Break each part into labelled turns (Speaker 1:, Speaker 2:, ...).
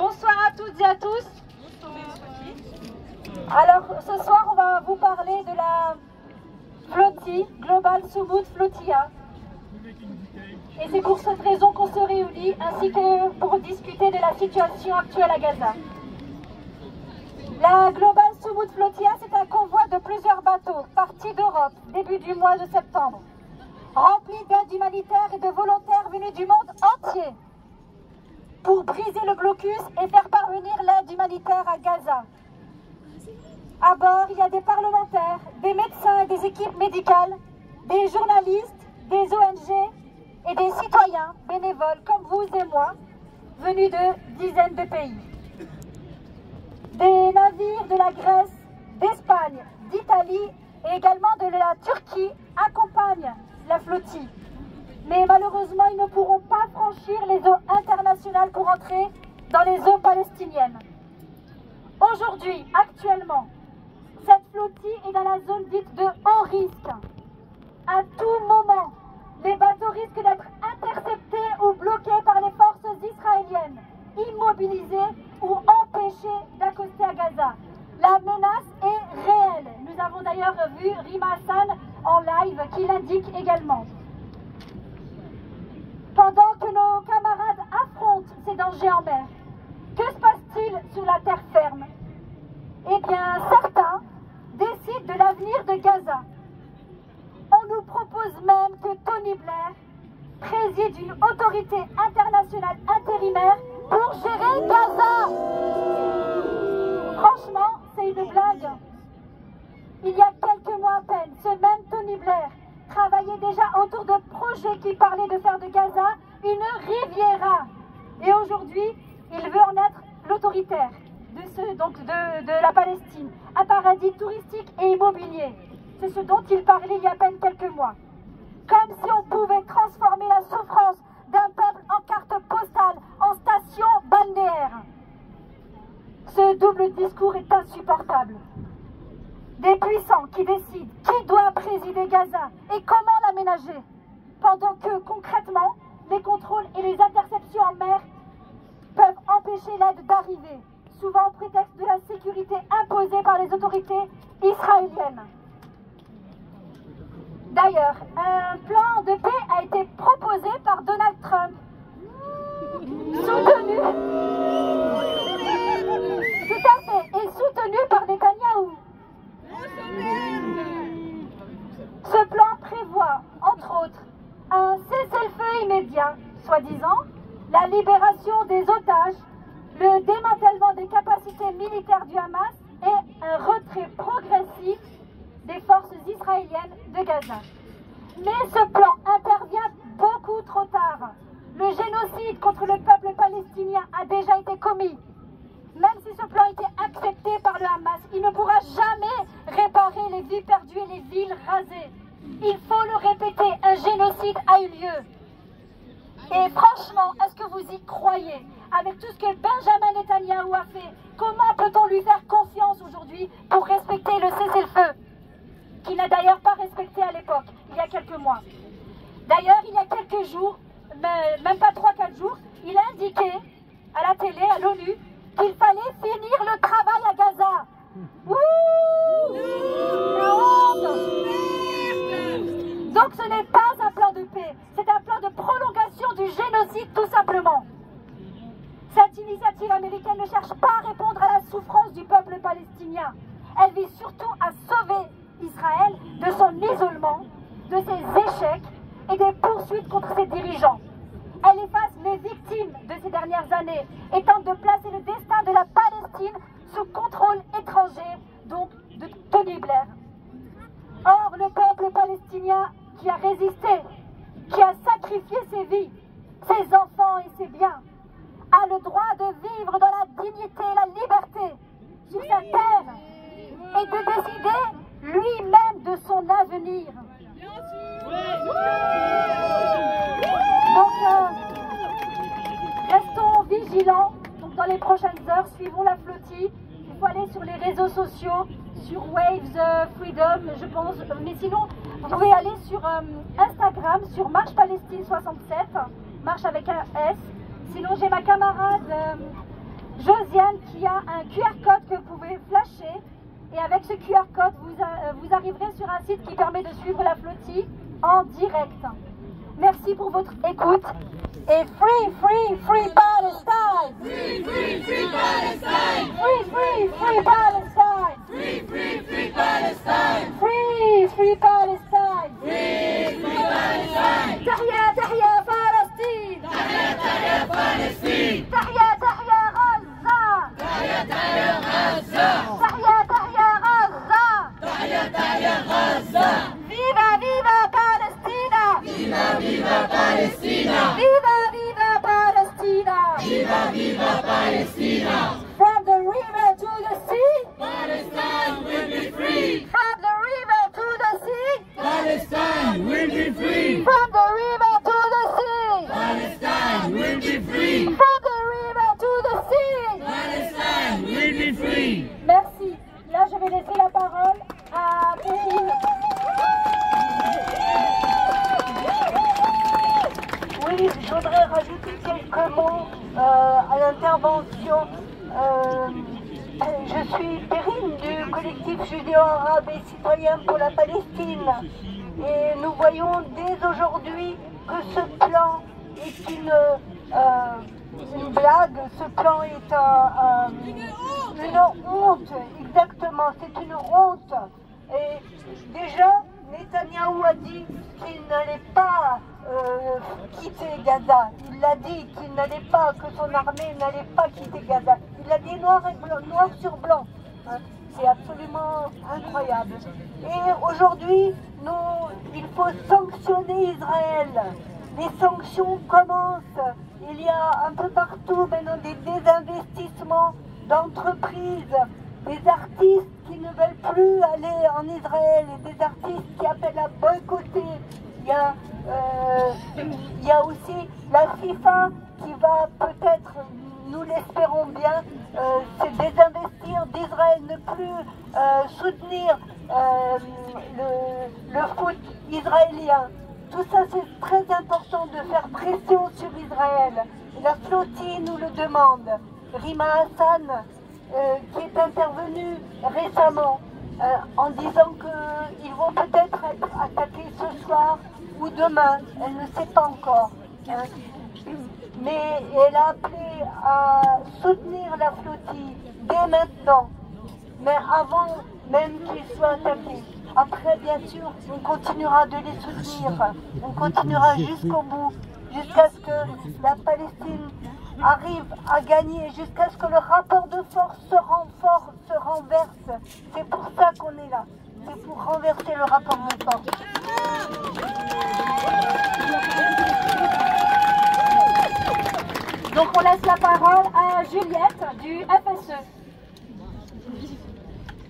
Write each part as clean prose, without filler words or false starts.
Speaker 1: Bonsoir à toutes et à tous. Alors ce soir on va vous parler de la FLOTI, Global Sumut Flotilla. Et c'est pour cette raison qu'on se réunit, ainsi que pour discuter de la situation actuelle à Gaza. La Global Sumut Flotilla, c'est un convoi de plusieurs bateaux partis d'Europe début du mois de septembre, remplis d'aide humanitaire et de volontaires venus du monde entier pour briser le blocus et faire parvenir l'aide humanitaire à Gaza. À bord, il y a des parlementaires, des médecins et des équipes médicales, des journalistes, des ONG et des citoyens bénévoles comme vous et moi, venus de dizaines de pays. Des navires de la Grèce, d'Espagne, d'Italie et également de la Turquie accompagnent la flottille. Mais malheureusement, ils ne pourront pas franchir les eaux internationales pour entrer dans les eaux palestiniennes. Aujourd'hui, actuellement, cette flottille est dans la zone dite de haut risque. À tout moment, les bateaux risquent d'être interceptés ou bloqués par les forces israéliennes, immobilisés ou empêchés d'accoster à Gaza. La menace est réelle. Nous avons d'ailleurs vu Rima Hassan en live qui l'indique également. Pendant que nos camarades affrontent ces dangers en mer, que se passe-t-il sur la terre ferme? Eh bien, certains décident de l'avenir de Gaza. On nous propose même que Tony Blair préside une autorité internationale intérimaire pour gérer Gaza. Franchement, c'est une blague. Il y a quelques mois à peine, ce même Tony Blair travaillait déjà autour de projets qui parlaient de faire de Gaza une riviera. Et aujourd'hui, il veut en être l'autoritaire de la Palestine, un paradis touristique et immobilier. C'est ce dont il parlait il y a à peine quelques mois. Comme si on pouvait transformer la souffrance d'un peuple en carte postale, en station balnéaire. Ce double discours est insupportable. Des puissants qui décident qui doit présider Gaza et comment l'aménager, pendant que concrètement, les contrôles et les interceptions en mer peuvent empêcher l'aide d'arriver, souvent au prétexte de la sécurité imposée par les autorités israéliennes. D'ailleurs, un plan de paix a été proposé par Donald Trump, soutenu, tout à fait, et soutenu par Netanyahou. Ce plan prévoit, entre autres, un cessez-le-feu immédiat, soi-disant, la libération des otages, le démantèlement des capacités militaires du Hamas et un retrait progressif des forces israéliennes de Gaza. Mais ce plan intervient beaucoup trop tard. Le génocide contre le peuple palestinien a déjà été commis. Même si ce plan a été accepté par le Hamas, il ne pourra jamais réparer les vies perdues et les villes rasées. Il faut le répéter, un génocide a eu lieu. Et franchement, est-ce que vous y croyez? Avec tout ce que Benjamin Netanyahou a fait, comment peut-on lui faire confiance aujourd'hui pour respecter le cessez-le-feu? Qu'il n'a d'ailleurs pas respecté à l'époque, il y a quelques mois. D'ailleurs, il y a quelques jours, même pas 3-4 jours, il a indiqué à la télé, à l'ONU, qu'il fallait finir le travail à Gaza. Ouh, la honte. Donc ce n'est pas un plan de paix, c'est un plan de prolongation du génocide tout simplement. Cette initiative américaine ne cherche pas à répondre à la souffrance du peuple palestinien. Elle vise surtout à sauver Israël de son isolement, de ses échecs et des poursuites contre ses dirigeants. Elle efface les victimes de ces dernières années et tente de placer le destin de la Palestine sous contrôle étranger, donc de Tony Blair. Or, le peuple palestinien qui a résisté, qui a sacrifié ses vies, ses enfants et ses biens, a le droit de vivre dans la dignité et la liberté sur sa terre et de décider lui-même de son avenir. Donc, restons vigilants. Donc, dans les prochaines heures, suivons la flottille. Il faut aller sur les réseaux sociaux, sur Waves Freedom, je pense. Mais sinon, vous pouvez aller sur Instagram, sur Marche Palestine 67, marche avec un S. Sinon, j'ai ma camarade rappelle qu'il y a un QR code que vous pouvez flasher. Et avec ce QR code, vous arriverez sur un site qui permet de suivre la flottille en direct. Merci pour votre écoute. Et free, free, free Palestine!
Speaker 2: Free, free, free Palestine!
Speaker 1: Free, free, free Palestine!
Speaker 2: Free, free, free Palestine!
Speaker 1: Free, free Palestine!
Speaker 2: Free, free Palestine!
Speaker 1: تحيا تحيا فلسطين!
Speaker 2: تحيا تحيا فلسطين!
Speaker 1: تحيا تحيا غزة!
Speaker 2: تحيا تحيا غزة!
Speaker 1: تحيا تحيا غزة!
Speaker 2: تحيا تحيا غزة!
Speaker 1: Viva, viva Palestina!
Speaker 2: Viva, viva Palestina!
Speaker 1: Viva, viva Palestina!
Speaker 2: Viva, viva Palestina!
Speaker 1: From the river to the sea!
Speaker 2: Palestine will be free!
Speaker 1: From the river to the sea!
Speaker 2: Palestine will be free!
Speaker 1: From the river to the sea!
Speaker 2: Palestine will be free!
Speaker 1: From the river to the sea!
Speaker 2: Palestine will be free!
Speaker 1: Merci. Là, je vais laisser la parole à Perrine.
Speaker 3: Oui, je voudrais rajouter quelques mots à l'intervention. Je suis Perrine du collectif judéo-arabe et citoyen pour la Palestine. Et nous voyons dès aujourd'hui que ce plan est une blague, ce plan est une honte, exactement, c'est une honte. Et déjà, Netanyahou a dit qu'il n'allait pas quitter Gaza. Il l'a dit qu'il n'allait pas, que son armée n'allait pas quitter Gaza. Il l'a dit noir et blanc, noir sur blanc. Hein. C'est absolument incroyable. Et aujourd'hui, il faut sanctionner Israël. Les sanctions commencent. Il y a un peu partout maintenant des désinvestissements d'entreprises, des artistes qui ne veulent plus aller en Israël et des artistes qui appellent à boycotter. Il y a aussi la FIFA qui va peut-être, nous l'espérons bien, se désinvestir d'Israël, ne plus soutenir le foot israélien. Tout ça, c'est très important de faire pression sur Israël. La flottille nous le demande. Rima Hassan, qui est intervenue récemment en disant qu'ils vont peut-être être attaqués ce soir ou demain, elle ne sait pas encore. Hein. Mais elle a appelé à soutenir la flottille dès maintenant, mais avant même qu'ils soient attaqués. Après, bien sûr, on continuera de les soutenir, on continuera jusqu'au bout, jusqu'à ce que la Palestine arrive à gagner, jusqu'à ce que le rapport de force se renverse. C'est pour ça qu'on est là, c'est pour renverser le rapport de force.
Speaker 1: Donc on laisse la parole à Juliette du FSE.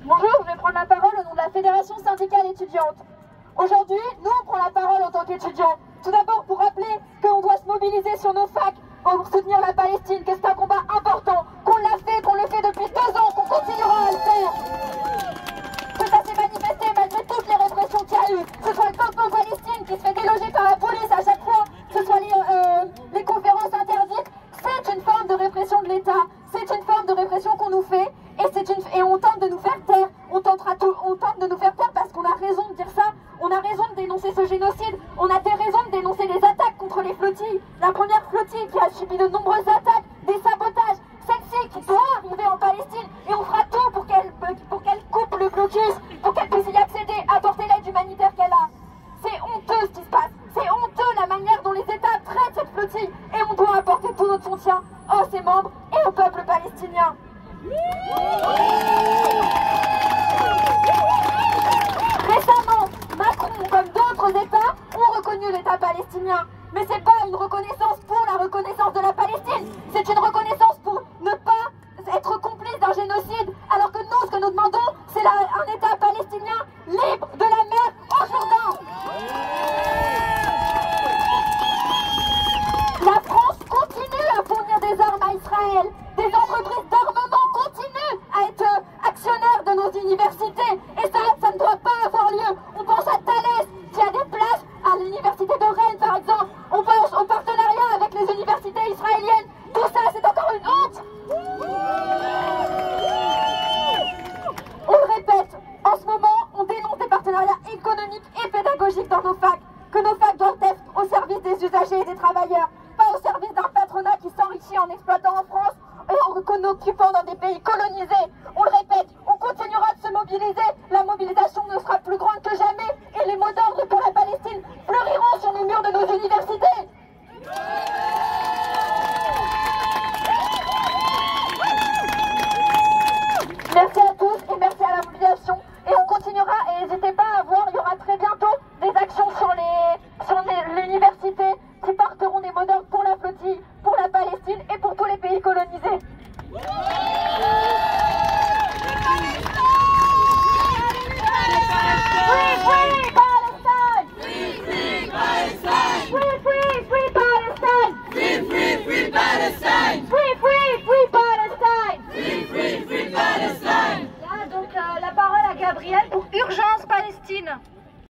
Speaker 1: Bonjour, je vais prendre la parole au nom de la Fédération syndicale étudiante. Aujourd'hui, nous on prend la parole en tant qu'étudiants. Tout d'abord pour rappeler qu'on doit se mobiliser sur nos facs pour soutenir la Palestine, que c'est un combat important, qu'on l'a fait, qu'on le fait depuis 2 ans, qu'on continuera à le faire. Que ça s'est manifesté malgré toutes les répressions qu'il y a eu, que ce soit le campement Palestine qui se fait déloger par la police à chaque fois, que ce soit les conférences interdites, c'est une forme de répression de l'État, c'est une forme de répression qu'on nous fait et on tente de nous faire taire, on tente de nous faire taire parce qu'on a raison de dire ça, on a raison de dénoncer ce génocide, on a des raisons de dénoncer les attaques contre les flottilles, la première flottille qui a subi de nombreuses attaques, des sabotages, celle-ci qui doit arriver en Palestine et on fera tout pour qu'elle coupe le blocus, pour qu'elle puisse y accéder, apporter l'aide humanitaire qu'elle a. C'est honteux ce qui se passe, c'est honteux la manière dont les États traitent cette flottille et on doit apporter tout notre soutien à ses membres et au peuple palestinien. Récemment, Macron, comme d'autres États, ont reconnu l'État palestinien. Mais c'est pas une reconnaissance pour la reconnaissance de la Palestine, c'est une reconnaissance pour ne pas être complice d'un génocide, alors que nous, ce que nous demandons, c'est un État palestinien libre de la mer au Jourdain. La France continue à fournir des armes à Israël. Des entreprises d'armement continuent à être actionnaires de nos universités. Et ça ne doit pas avoir lieu. On pense à Thalès, qui a des places à l'université de Rennes, par exemple. On pense au partenariat avec les universités israéliennes. Tout ça, c'est encore une honte. faire nos facs, que nos facs doivent être au service des usagers et des travailleurs, pas au service d'un patronat qui s'enrichit en exploitant en France et en occupant dans des pays colonisés. On le répète, on continuera de se mobiliser, la mobilisation ne sera plus grande que jamais et les mots d'ordre pour la Palestine fleuriront sur les murs de nos universités. Merci à tous et merci à la mobilisation. Et on continuera, et n'hésitez pas à voir, il y aura très bientôt des actions sur l'université qui porteront des mots d'ordre pour la flottille, pour la Palestine et pour tous les pays colonisés. La parole à Gabriel pour Urgence Palestine.